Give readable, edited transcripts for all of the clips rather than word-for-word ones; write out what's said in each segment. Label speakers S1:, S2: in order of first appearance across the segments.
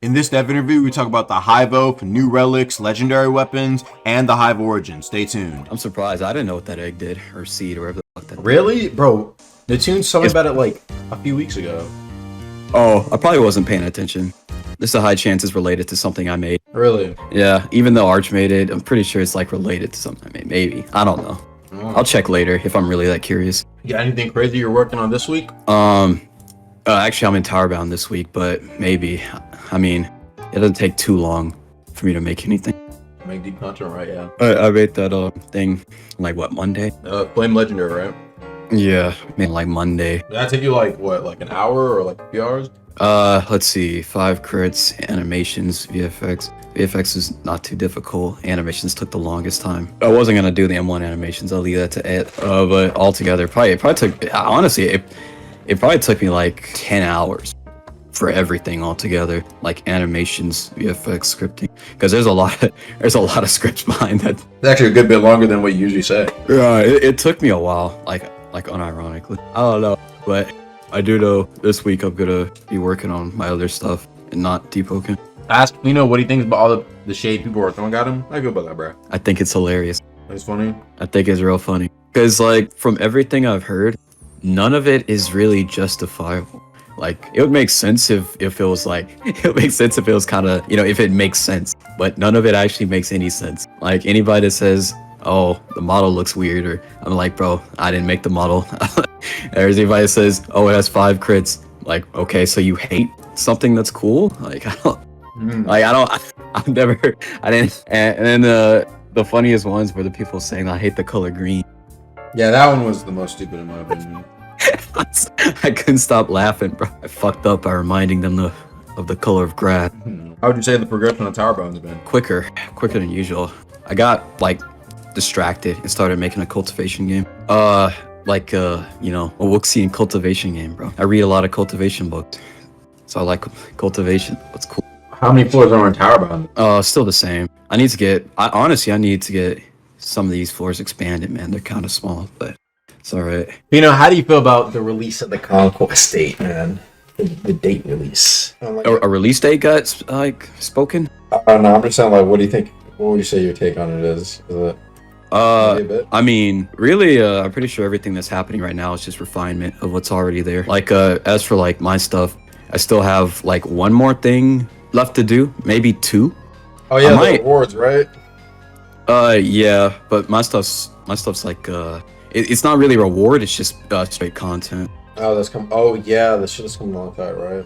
S1: In this dev interview, we talk about the Hive Oath, new relics, legendary weapons, and the Hive origin. Stay tuned.
S2: I'm surprised. I didn't know what that egg did, or seed, or whatever the fuck that
S1: Really? Bro, Natoon told me
S2: It's-
S1: about it like a few weeks ago.
S2: Oh, I probably wasn't paying attention. There's a high chance it's related to something I made.
S1: Really?
S2: Yeah, even though Arch made it, I'm pretty sure it's like related to something I made. Maybe. I don't know. I'll check later if I'm really that curious.
S1: You got anything crazy you're working on this week?
S2: Actually, I'm in Towerbound this week, but maybe. I mean, it doesn't take too long for me to make anything.
S1: Make deep content, right? Yeah.
S2: I made that thing like what, Monday?
S1: Flame legendary, right?
S2: Yeah, made like Monday.
S1: Did that take you like what, like an hour or like a few hours?
S2: Let's see, 5 crits, animations, VFX. VFX is not too difficult. Animations took the longest time. I wasn't gonna do the M1 animations. I'll leave that to Ed. But altogether, it probably took. Honestly, it probably took me like 10 hours for everything altogether, like animations, VFX, scripting. Because there's a lot of scripts behind that.
S1: It's actually a good bit longer than what you usually say.
S2: Yeah, it took me a while. Like unironically. I don't know, but I do know this week I'm gonna be working on my other stuff and not depoking.
S1: Ask Lino what he thinks about all the shade people are throwing at him. I feel about that, bro.
S2: I think it's hilarious.
S1: It's funny.
S2: I think it's real funny. Because, like, from everything I've heard, none of it is really justifiable. Like, it would make sense if it was like, it would make sense if it was kind of, if it makes sense. But none of it actually makes any sense. Like, anybody that says, oh, the model looks weird, or I'm like, bro, I didn't make the model. There's anybody that says, oh, it has 5 crits. Like, okay, so you hate something that's cool? Like, I don't. Like, I've never, I didn't, and then the funniest ones were the people saying, I hate the color green.
S1: Yeah, that one was the most stupid in my opinion.
S2: I couldn't stop laughing, bro. I fucked up by reminding them of the color of grass.
S1: How would you say the progression of Towerbound has been?
S2: Quicker than usual. I got, like, distracted and started making a cultivation game. A Wuxie and cultivation game, bro. I read a lot of cultivation books. So I like cultivation. It's cool.
S1: How many floors are on Towerbound?
S2: Still the same. I need to get some of these floors expanded, man. They're kind of small, but it's all right.
S1: How do you feel about the release of the Conquest date, man? The date release.
S2: A release date got spoken?
S1: No, I'm just saying, like, what do you think? What would you say your take on it is? Is it maybe a bit?
S2: I mean, really, I'm pretty sure everything that's happening right now is just refinement of what's already there. Like, as for like my stuff, I still have like one more thing left to do, maybe 2.
S1: Oh yeah, the rewards, right?
S2: Yeah, but my stuff's like it's not really reward, it's just straight content.
S1: Oh yeah, this shit is coming along with that, right?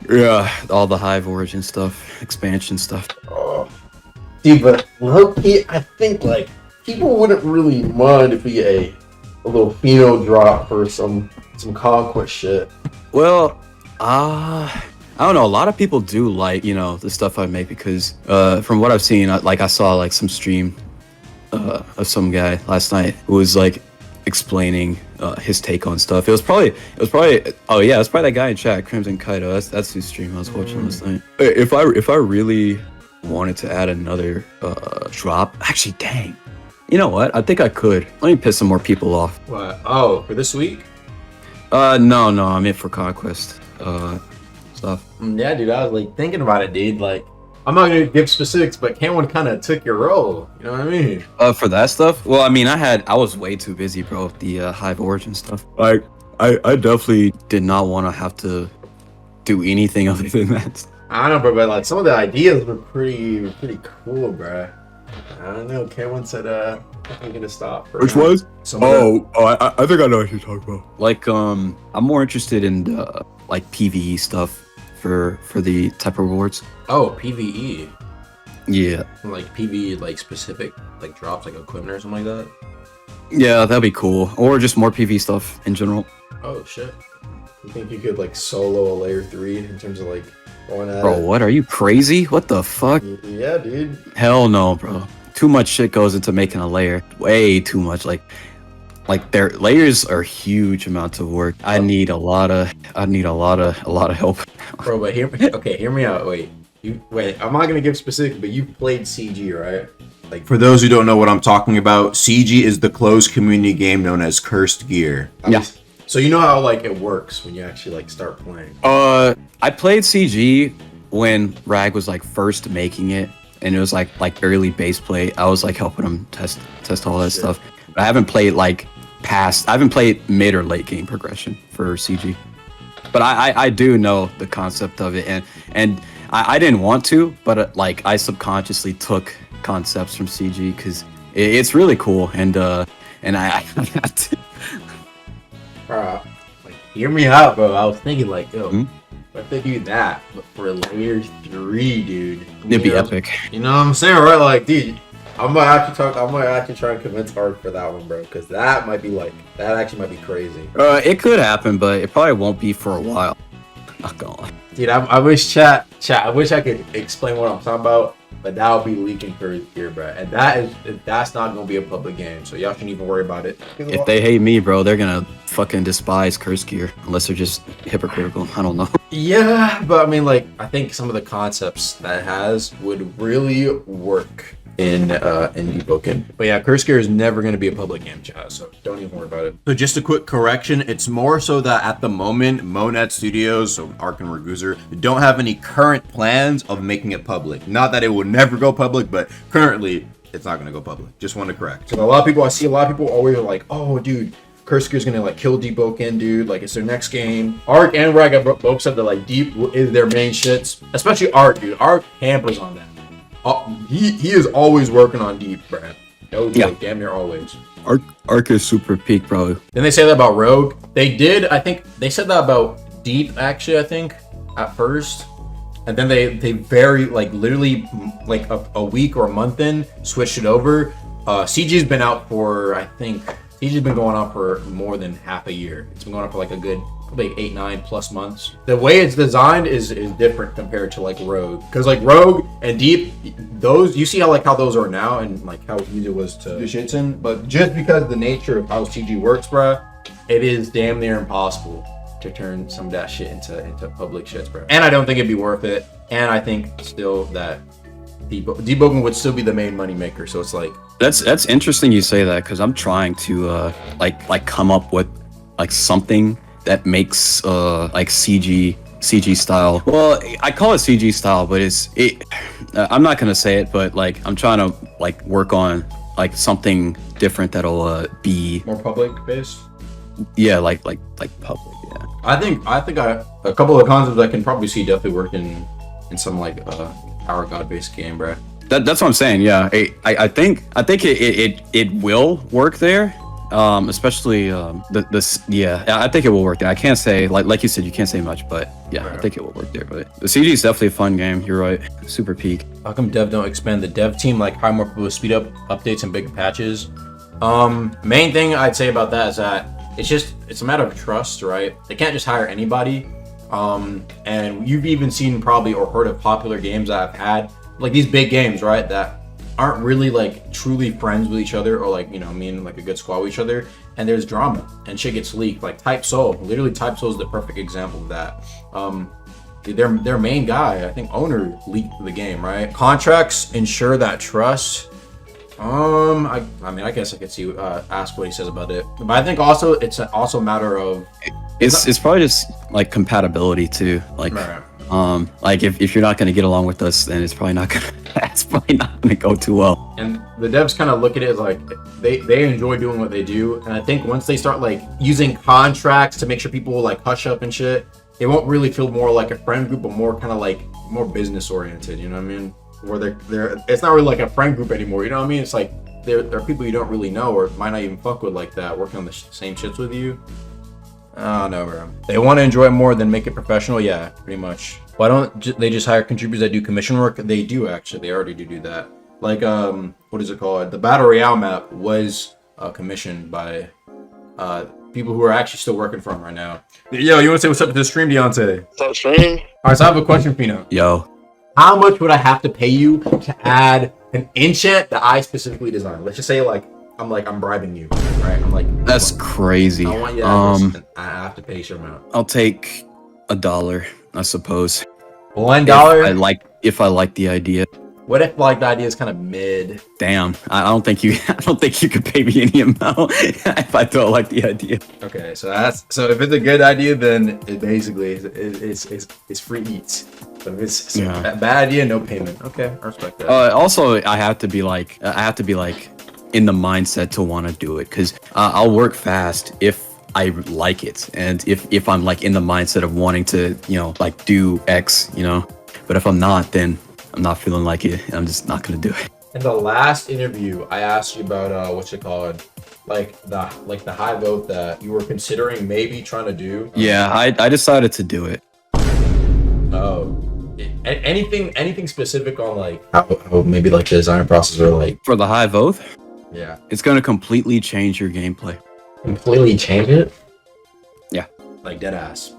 S2: Yeah, all the Hive origin stuff, expansion stuff.
S1: Oh, dude, but low-key, I think like people wouldn't really mind if we get a little pheno drop for some conquest shit.
S2: Well, I don't know. A lot of people do like, the stuff I make because, from what I've seen, I saw like some stream of some guy last night who was like explaining his take on stuff. It was probably that guy in chat, Crimson Kaido. That's whose stream I was watching last night. If I really wanted to add another drop, actually, dang, you know what? I think I could. Let me piss some more people off.
S1: What? Oh, for this week?
S2: No, I meant for Conquest. Stuff.
S1: Yeah, dude, I was like thinking about it, dude. Like, I'm not gonna give specifics, but Cameron kind of took your role. You know what I mean?
S2: For that stuff? Well, I mean, I was way too busy, bro, with the Hive origin stuff. Like, I definitely did not want to have to do anything other than that.
S1: I don't know, bro, but like some of the ideas were pretty cool, bro. I don't know. Cameron said, "I'm gonna stop."
S2: Which was?
S1: I
S2: think I know what you're talking about. Like, I'm more interested in like PvE stuff for the type of rewards.
S1: Oh, PvE.
S2: Yeah.
S1: Like PvE, like specific, like drops, like equipment or something like that.
S2: Yeah, that'd be cool. Or just more PvE stuff in general.
S1: Oh shit. You think you could like solo a layer 3 in terms of like going at
S2: Bro,
S1: it?
S2: what? Are you crazy? What the fuck?
S1: Yeah, dude.
S2: Hell no, bro. Too much shit goes into making a layer. Way too much. Like their layers are huge amounts of work. I need a lot of help.
S1: Bro, but hear me out. Wait, I'm not gonna give specifics, but you played CG, right? Like, for those who don't know what I'm talking about, CG is the closed community game known as Cursed Gear.
S2: Yeah.
S1: So you know how like it works when you actually like start playing.
S2: I played CG when Rag was like first making it, and it was like early base play, I was like helping him test all that stuff. But I haven't played mid or late game progression for CG. But I do know the concept of it, and I didn't want to, but like I subconsciously took concepts from CG because it's really cool, and I got to.
S1: Like, hear me out, bro. I was thinking like, yo, if they do that, but for layer 3, dude,
S2: It'd be epic.
S1: You know what I'm saying, right? Like, dude, I might actually try and convince Art for that one, bro, because that actually might be crazy.
S2: It could happen, but it probably won't be for a while. Not gonna lie.
S1: Dude, I wish chat. I wish I could explain what I'm talking about, but that would be leaking through here, bro. And that's not gonna be a public game, so y'all shouldn't even worry about it.
S2: If they hate me, bro, they're gonna fucking despise Curse Gear unless they're just hypocritical. I don't know.
S1: Yeah, but I mean, like, I think some of the concepts that it has would really work in Eboken. But yeah, Curse Gear is never going to be a public game, chat, so don't even worry about it. So just a quick correction, it's more so that at the moment, Monad Studios, so Ark and Raguzer, don't have any current plans of making it public. Not that it will never go public, but currently it's not going to go public. Just want to correct. So I see a lot of people always are like, oh, dude, Curse Gear's gonna like kill Eboken, dude. Like, it's their next game. Ark and Rag have both said that like Deep is their main shits, especially Ark, dude. Ark hampers on that. He is always working on Deep, Brad. Like damn near always.
S2: Ark is super peak, bro.
S1: Then they say that about Rogue. I think they said that about Deep, actually, I think, at first. And then they very, like, literally, like, a week or a month in, switched it over. CG's been out for, I think, CG's been going on for more than half a year. It's been going on for, like, a good, probably 8-9+ months. The way it's designed is different compared to like Rogue, because like Rogue and Deep, those, you see how those are now and like how easy it was to do shits in, but just because the nature of how CG works, bruh, it is damn near impossible to turn some of that shit into public shits, bruh. And I don't think it'd be worth it, and I think still that Deboken would still be the main money maker. So it's like,
S2: that's interesting you say that, because I'm trying to like come up with like something that makes like CG style. Well, I call it CG style, but I'm not gonna say it, but like I'm trying to like work on like something different that'll be
S1: more public based.
S2: Yeah, like public. Yeah.
S1: I think a couple of concepts I can probably see definitely work in some like Power God based game, bro.
S2: That's what I'm saying. Yeah, I think it will work there. Especially I think it will work there. I can't say, like you said, you can't say much, but yeah, right. I think it will work there. But the CG is definitely a fun game. You're right, super peak.
S1: How come dev don't expand the dev team, like hire more people to speed up updates and big patches? Main thing I'd say about that is that it's a matter of trust, right? They can't just hire anybody. And you've even seen probably or heard of popular games that I've had, like these big games, right, that aren't really like truly friends with each other, or like, you know, like a good squad with each other, and there's drama and shit gets leaked. Like Type Soul is the perfect example of that. Their main guy, I think owner, leaked the game, right? Contracts ensure that trust. I mean, I guess I could see ask what he says about it, but I think also it's also a matter of
S2: it's probably just like compatibility too, like right. Like if you're not going to get along with us, then it's probably not gonna go too well.
S1: And the devs kind of look at it as like they enjoy doing what they do, and I think once they start like using contracts to make sure people will like hush up and shit, it won't really feel more like a friend group, but more kind of like more business oriented, you know what I mean? Where they're it's not really like a friend group anymore, you know what I mean? It's like there are people you don't really know or might not even fuck with like that, working on the same shits with you. Oh no, bro. They want to enjoy it more than make it professional. Yeah, pretty much. Why don't they just hire contributors that do commission work? They do, actually. They already do that. Like, what is it called? The Battle Royale map was commissioned by people who are actually still working for them right now. Yo, you want to say what's up to the stream, Deontay?
S3: What's up, stream?
S1: All right, so I have a question for you now.
S2: Yo.
S1: How much would I have to pay you to add an enchant that I specifically designed? Let's just say, like, I'm bribing you, right? I'm like,
S2: that's crazy.
S1: I want you to add this, I have to pay you some amount.
S2: I'll take $1, I suppose.
S1: $1?
S2: If I like the idea.
S1: What if like the idea is kind of mid?
S2: Damn, I don't think you I don't think you could pay me any amount if I don't like the idea.
S1: Okay, so if it's a good idea, then it basically it's free eats. But if it's a bad idea, no payment. Okay, I respect that.
S2: Also, I have to be like in the mindset to want to do it, because I'll work fast if I like it, and if I'm like in the mindset of wanting to, you know, like do X, you know. But if I'm not, then I'm not feeling like it. I'm just not gonna do it.
S1: In the last interview, I asked you about what's it called, like the high vote that you were considering maybe trying to do.
S2: Yeah, I decided to do it.
S1: Oh, anything specific on like how maybe like the design process or like
S2: For the high vote,
S1: yeah,
S2: it's gonna completely change your gameplay.
S1: completely change it?
S2: Yeah.
S1: Like dead ass.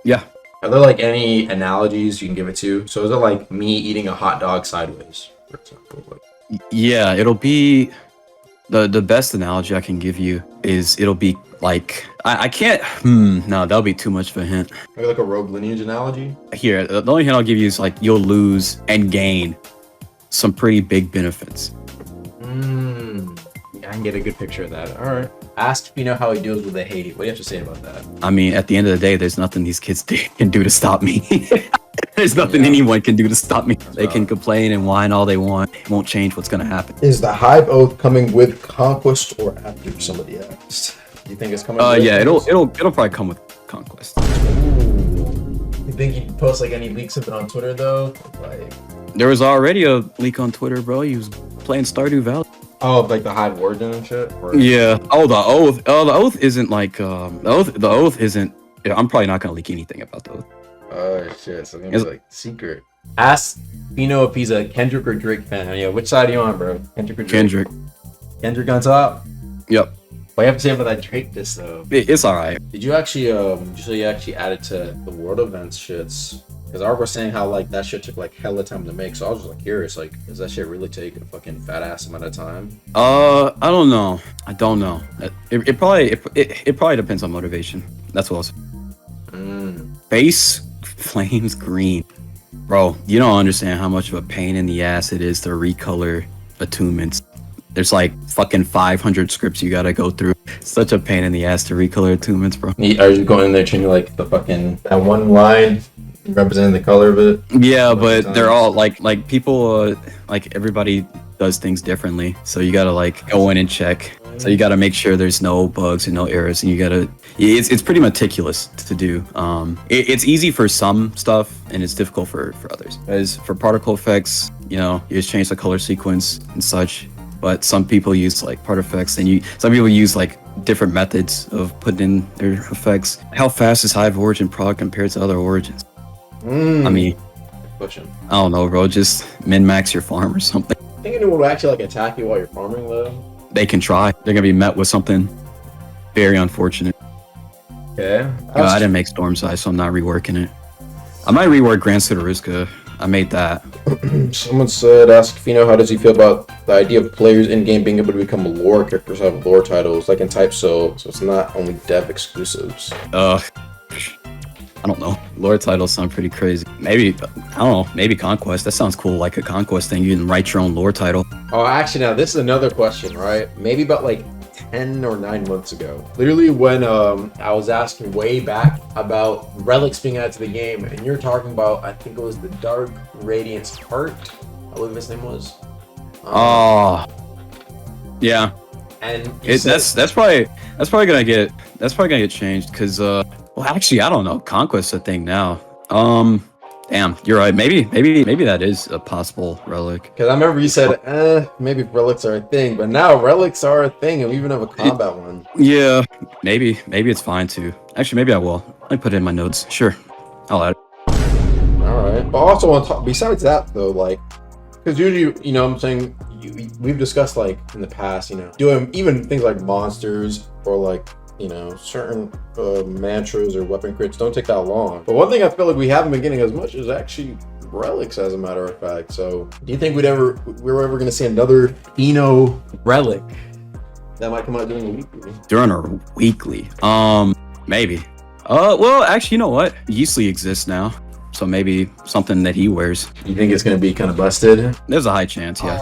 S2: Yeah.
S1: Are there like any analogies you can give it to? So is it like me eating a hot dog sideways, for example? Like,
S2: Yeah, it'll be the best analogy I can give you is it'll be like I can't no, that'll be too much of a hint.
S1: maybe like a rogue lineage analogy?
S2: Here, the only hint I'll give you is like you'll lose and gain some pretty big benefits.
S1: I can get a good picture of that. All right. Ask Fino how he deals with the hate. What do you have to say about that?
S2: I mean, at the end of the day, there's nothing these kids can do to stop me. There's nothing anyone can do to stop me. They can complain and whine all they want. It won't change what's gonna happen.
S1: Is the Hive Oath coming with Conquest or after? Somebody asked. Do you think it's coming?
S2: Yeah, it'll probably come with Conquest.
S1: Ooh. You think he'd post like any leaks of it on Twitter though? Like,
S2: There was already a leak on Twitter, bro. He was playing Stardew Valley.
S1: oh, like the Hive Origin and shit? Or...
S2: Yeah. Oh, the oath. Oh, the oath isn't like the oath isn't. Yeah, I'm probably not gonna leak anything about the oath.
S1: Oh shit! So it's gonna be like secret. Ask Fino if he's a Kendrick or Drake fan. Yeah, which side are you on, bro? Kendrick or Drake?
S2: Kendrick.
S1: Kendrick on top.
S2: Yep.
S1: What do you have to say about that Drake diss though?
S2: It's all right.
S1: Did you actually you actually added to the world events shits? Because Art was saying how like that shit took like hella time to make, so I was just like curious, like does that shit really take a fucking fat ass amount of time?
S2: I don't know. I don't know. It probably depends on motivation. That's what I was. Base flames green, bro. You don't understand how much of a pain in the ass it is to recolor attunements. There's like fucking 500 scripts you gotta go through. Such a pain in the ass to recolor attunements, bro.
S1: Are you going in there changing like the fucking that one line representing the color of it?
S2: Yeah, but they're all like people like everybody does things differently, so you gotta like go in and check. So you gotta make sure there's no bugs and no errors, and you gotta it's pretty meticulous to do. It's easy for some stuff and it's difficult for others. As for particle effects, you know, you just change the color sequence and such. But some people use like part effects, and some people use like different methods of putting in their effects. How fast is Hive Origin product compared to other origins? I mean,
S1: question.
S2: I don't know, bro. Just min-max your farm or something.
S1: I think anyone would actually like attack you while you're farming though.
S2: They can try. They're gonna be met with something very unfortunate.
S1: Okay.
S2: I didn't make Storm's Eye, so I'm not reworking it. I might rework Grand Sudariska. I made that.
S1: Someone said, ask Fino how does he feel about the idea of players in game being able to become lore characters, have lore titles, like in Type so it's not only dev exclusives.
S2: I don't know. Lore titles sound pretty crazy. Maybe, I don't know, maybe Conquest. That sounds cool, like a Conquest thing. You can write your own lore title.
S1: Oh, actually, now this is another question, right? Maybe about like 10 or 9 months ago. Literally when I was asking way back about Relics being added to the game, and you're talking about, I think it was the Dark Radiance Heart, I believe his name was.
S2: Yeah.
S1: And
S2: that's probably gonna get changed, because well, actually, I don't know. Conquest's a thing now. Damn, you're right. Maybe that is a possible relic.
S1: Because I remember you said, maybe relics are a thing, but now relics are a thing, and we even have a combat one.
S2: Yeah, maybe it's fine too. Actually, maybe I will. Let me put it in my notes. Sure, I'll add it.
S1: All right. But I also want to talk, besides that though, like, because usually, you know what I'm saying, we've discussed like in the past, you know, doing even things like monsters or like, you know, certain mantras or weapon crits don't take that long. But one thing I feel like we haven't been getting as much is actually relics, as a matter of fact. So do you think we're ever going to see another Fino relic that might come out during a weekly?
S2: During a weekly? Maybe. Well, actually, you know what? Yeastly exists now. so maybe something that he wears.
S1: You think it's gonna be kind of busted?
S2: There's a high chance, yeah.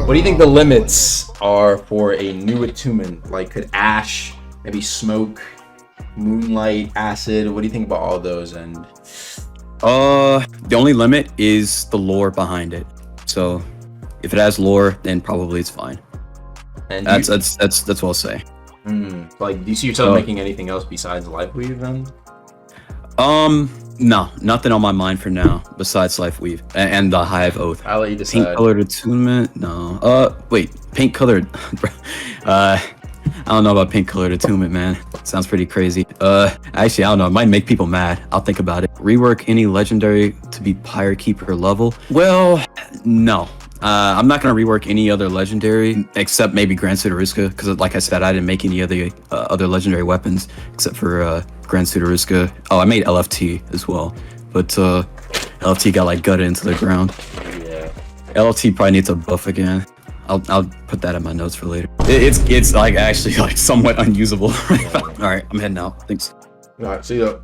S1: What do you think the limits are for a new attunement? Like, could ash, maybe smoke, moonlight, acid? What do you think about all those? And
S2: The only limit is the lore behind it. So if it has lore, then probably it's fine.
S1: and
S2: That's what I'll say.
S1: like, do you see yourself making anything else besides Life Weave then?
S2: No, nothing on my mind for now besides Life Weave and the Hive Oath.
S1: I'll let you decide.
S2: Pink colored attunement? No. Wait, pink colored. I don't know about pink colored attunement, man. Sounds pretty crazy. Actually, I don't know. It might make people mad. I'll think about it. Rework any legendary to be Pyre Keeper level? Well, no. I'm not gonna rework any other legendary except maybe Grand Sudariska, because like I said, I didn't make any other legendary weapons except for Grand Sudariska. Oh, I made LFT as well, but LFT got like gutted into the ground.
S1: Yeah.
S2: LFT probably needs a buff again. I'll put that in my notes for later. It's like actually like somewhat unusable. All right, I'm heading out. Thanks.
S1: All right, see ya.